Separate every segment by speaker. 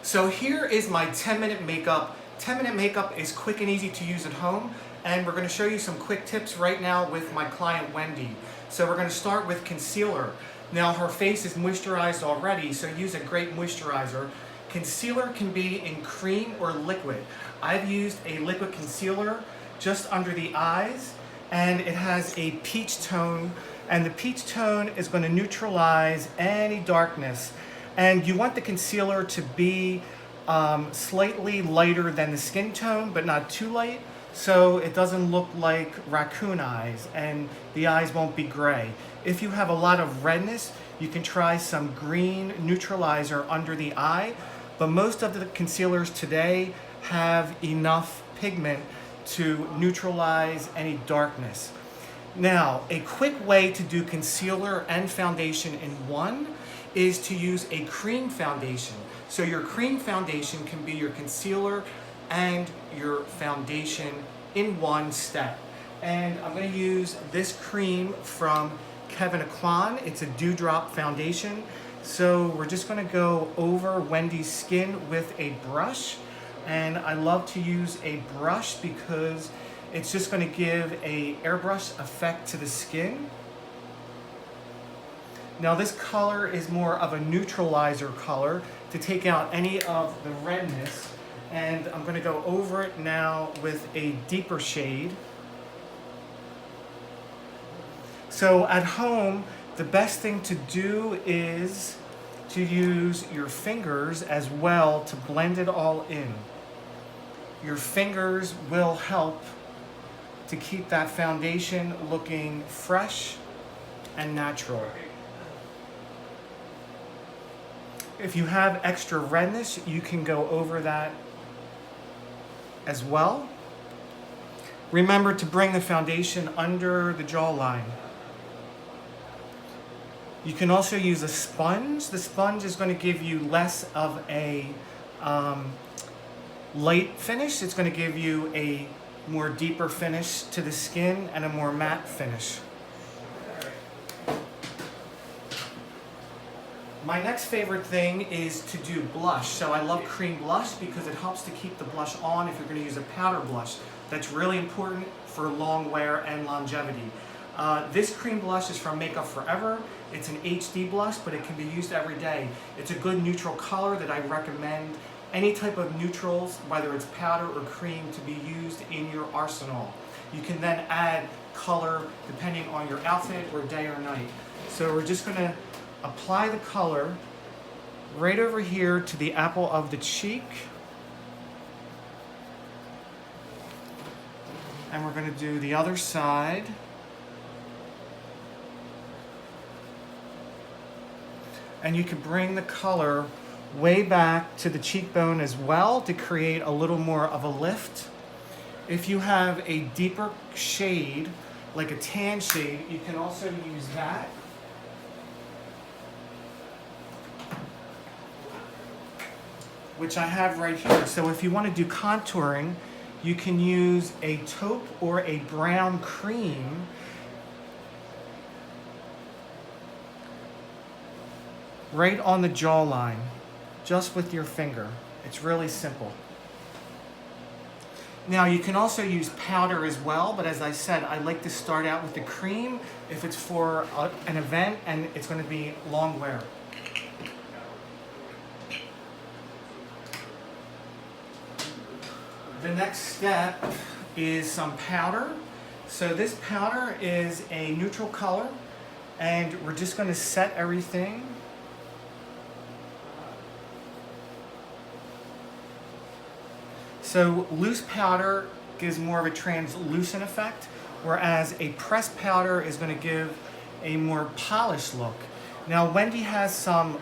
Speaker 1: So here is my 10-minute makeup. 10-minute makeup is quick and easy to use at home, and we're going to show you some quick tips right now with my client Wendy. So we're going to start with concealer. Now her face is moisturized already, so use a great moisturizer. Concealer can be in cream or liquid. I've used a liquid concealer just under the eyes, and it has a peach tone, and the peach tone is going to neutralize any darkness. And you want the concealer to be slightly lighter than the skin tone, but not too light, so it doesn't look like raccoon eyes and the eyes won't be gray. If you have a lot of redness, you can try some green neutralizer under the eye, but most of the concealers today have enough pigment to neutralize any darkness. Now, a quick way to do concealer and foundation in one is to use a cream foundation. So your cream foundation can be your concealer and your foundation in one step. And I'm going to use this cream from Kevyn Aucoin. It's a dewdrop foundation. So we're just going to go over Wendy's skin with a brush. And I love to use a brush because it's just going to give a airbrush effect to the skin. Now this color is more of a neutralizer color to take out any of the redness, and I'm going to go over it now with a deeper shade. So at home, the best thing to do is to use your fingers as well to blend it all in. Your fingers will help to keep that foundation looking fresh and natural. If you have extra redness, you can go over that as well. Remember to bring the foundation under the jawline. You can also use a sponge. The sponge is going to give you less of a light finish. It's going to give you a more deeper finish to the skin and a more matte finish. My next favorite thing is to do blush. So I love cream blush because it helps to keep the blush on if you're going to use a powder blush. That's really important for long wear and longevity. This cream blush is from Makeup Forever. It's an HD blush, but it can be used every day. It's a good neutral color that I recommend any type of neutrals, whether it's powder or cream, to be used in your arsenal. You can then add color depending on your outfit or day or night. So we're just going to apply the color right over here to the apple of the cheek. And we're going to do the other side. And you can bring the color way back to the cheekbone as well to create a little more of a lift. If you have a deeper shade, like a tan shade, you can also use that. Which I have right here. So if you want to do contouring, you can use a taupe or a brown cream right on the jawline, just with your finger. It's really simple. Now you can also use powder as well, but as I said, I like to start out with the cream if it's for an event and it's going to be long wear. The next step is some powder. So this powder is a neutral color, and we're just going to set everything. So loose powder gives more of a translucent effect, whereas a pressed powder is going to give a more polished look. Now Wendy has some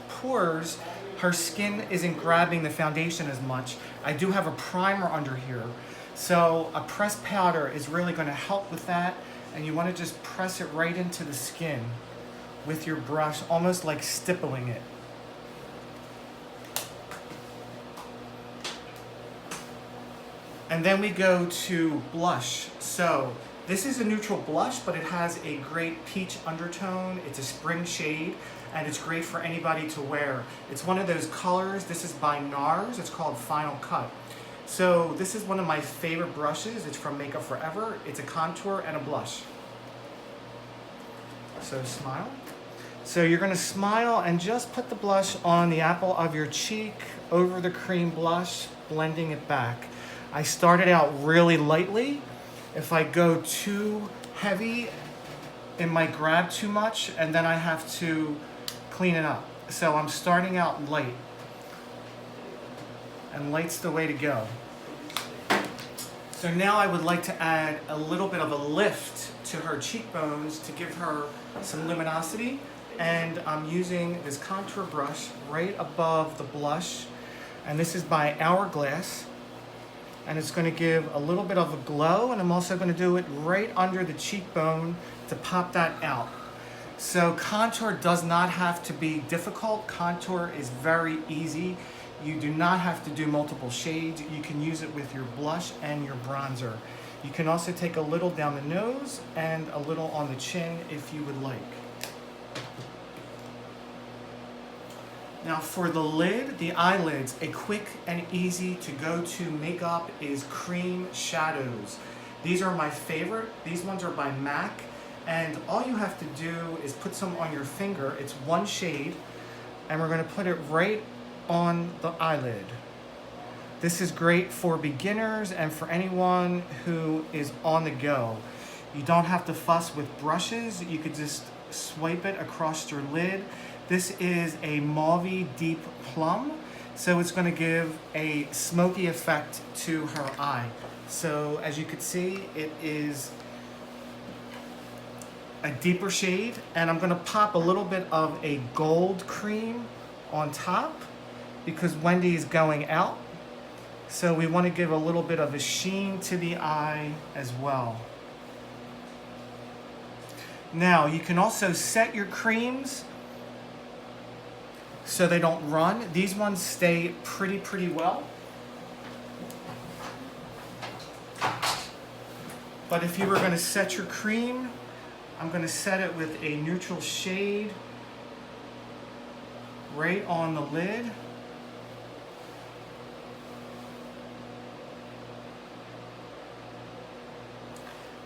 Speaker 1: pores. Her skin isn't grabbing the foundation as much. I do have a primer under here. So a pressed powder is really going to help with that, and you want to just press it right into the skin with your brush, almost like stippling it. And then we go to blush. So This is a neutral blush, but it has a great peach undertone. It's a spring shade, and it's great for anybody to wear. It's one of those colors. This is by NARS. It's called Final Cut. So this is one of my favorite brushes. It's from Makeup Forever. It's a contour and a blush. So smile. So you're going to smile and just put the blush on the apple of your cheek over the cream blush, blending it back. I started out really lightly. If I go too heavy, it might grab too much, and then I have to clean it up. So I'm starting out light, and light's the way to go. So now I would like to add a little bit of a lift to her cheekbones to give her some luminosity, and I'm using this contour brush right above the blush, and this is by Hourglass. And it's going to give a little bit of a glow, and I'm also going to do it right under the cheekbone to pop that out. So contour does not have to be difficult. Contour is very easy. You do not have to do multiple shades. You can use it with your blush and your bronzer. You can also take a little down the nose and a little on the chin if you would like. Now for the lid, the eyelids, a quick and easy to go to makeup is cream shadows. These are my favorite. These ones are by MAC, and all you have to do is put some on your finger. It's one shade, and we're going to put it right on the eyelid. This is great for beginners and for anyone who is on the go. You don't have to fuss with brushes. You could just swipe it across your lid. This is a mauve deep plum, so it's going to give a smoky effect to her eye. So as you can see, it is a deeper shade, and I'm going to pop a little bit of a gold cream on top because Wendy is going out. So we want to give a little bit of a sheen to the eye as well. Now you can also set your creams so they don't run. These ones stay pretty well. But if you were going to set your cream, I'm going to set it with a neutral shade right on the lid.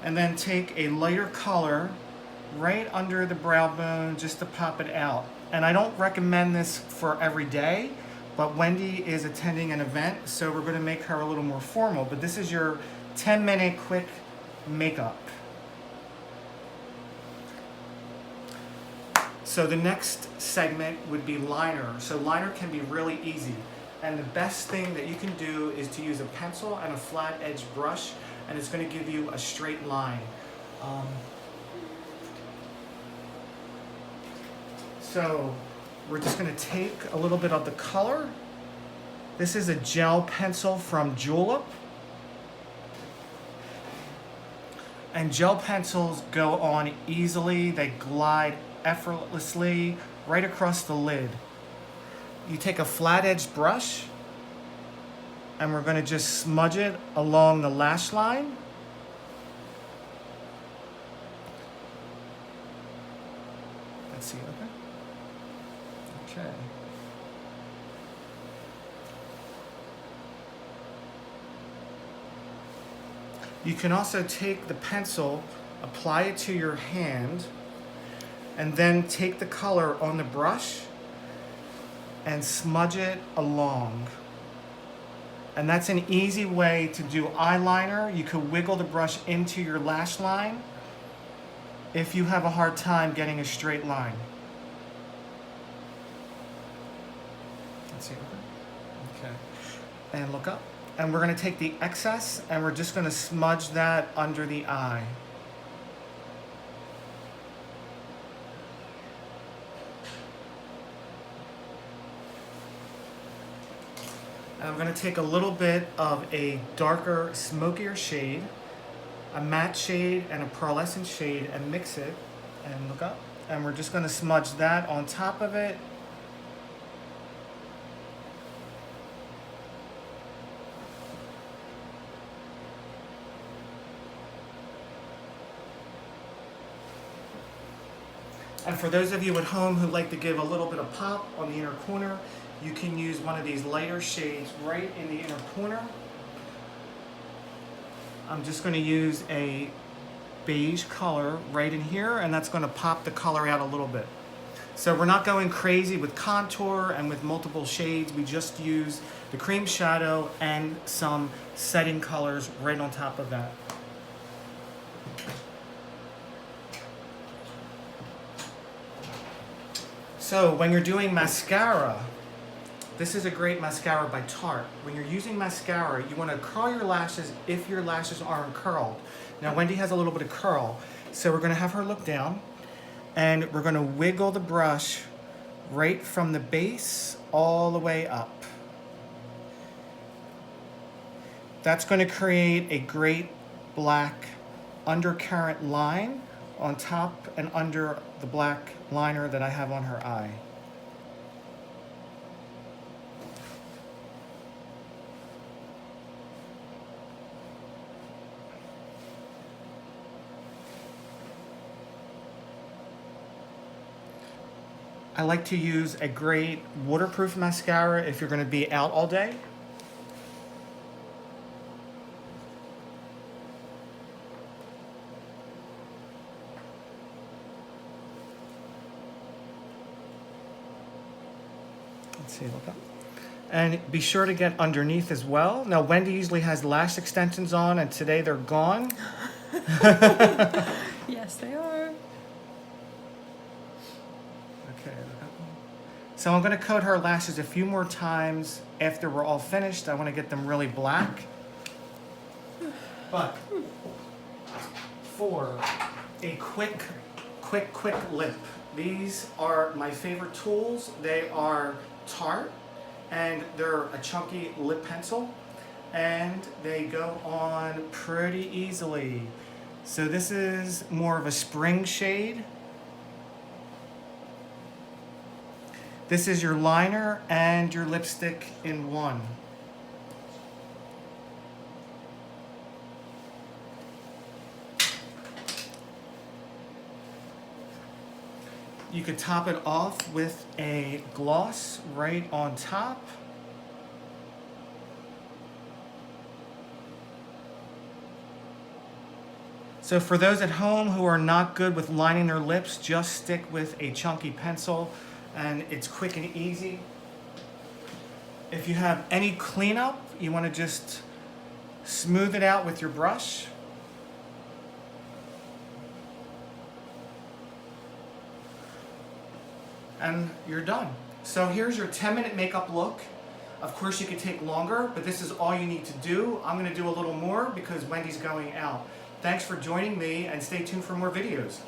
Speaker 1: And then take a lighter color right under the brow bone just to pop it out. And I don't recommend this for every day, but Wendy is attending an event, so we're going to make her a little more formal. But this is your 10-minute quick makeup. So the next segment would be liner. So liner can be really easy. And the best thing that you can do is to use a pencil and a flat edge brush, and it's going to give you a straight line. So we're just going to take a little bit of the color. This is a gel pencil from Julep. And gel pencils go on easily. They glide effortlessly right across the lid. You take a flat edge brush, and we're going to just smudge it along the lash line. Let's see, okay. Okay. You can also take the pencil, apply it to your hand, and then take the color on the brush and smudge it along. And that's an easy way to do eyeliner. You could wiggle the brush into your lash line if you have a hard time getting a straight line. Let's see. Okay. And look up. And we're going to take the excess and we're just going to smudge that under the eye. And I'm going to take a little bit of a darker, smokier shade, a matte shade and a pearlescent shade, and mix it. And look up. And we're just going to smudge that on top of it. And for those of you at home who like to give a little bit of pop on the inner corner, you can use one of these lighter shades right in the inner corner. I'm just going to use a beige color right in here, and that's going to pop the color out a little bit. So we're not going crazy with contour and with multiple shades. We just use the cream shadow and some setting colors right on top of that. So when you're doing mascara, this is a great mascara by Tarte. When you're using mascara, you want to curl your lashes if your lashes aren't curled. Now Wendy has a little bit of curl, so we're going to have her look down, and we're going to wiggle the brush right from the base all the way up. That's going to create a great black undercurrent line on top and under the black liner that I have on her eye. I like to use a great waterproof mascara if you're going to be out all day. Let's see, look up. And be sure to get underneath as well. Now, Wendy usually has lash extensions on, and today they're gone.
Speaker 2: Yes, they are.
Speaker 1: Okay. So I'm going to coat her lashes a few more times after we're all finished. I want to get them really black. But for a quick lip, these are my favorite tools. They are Tarte, and they're a chunky lip pencil, and they go on pretty easily. So this is more of a spring shade. This is your liner and your lipstick in one. You could top it off with a gloss right on top. So for those at home who are not good with lining their lips, just stick with a chunky pencil, and it's quick and easy. If you have any cleanup, you want to just smooth it out with your brush. And you're done. So here's your 10-minute makeup look. Of course, you could take longer, but this is all you need to do. I'm going to do a little more because Wendy's going out. Thanks for joining me, and stay tuned for more videos.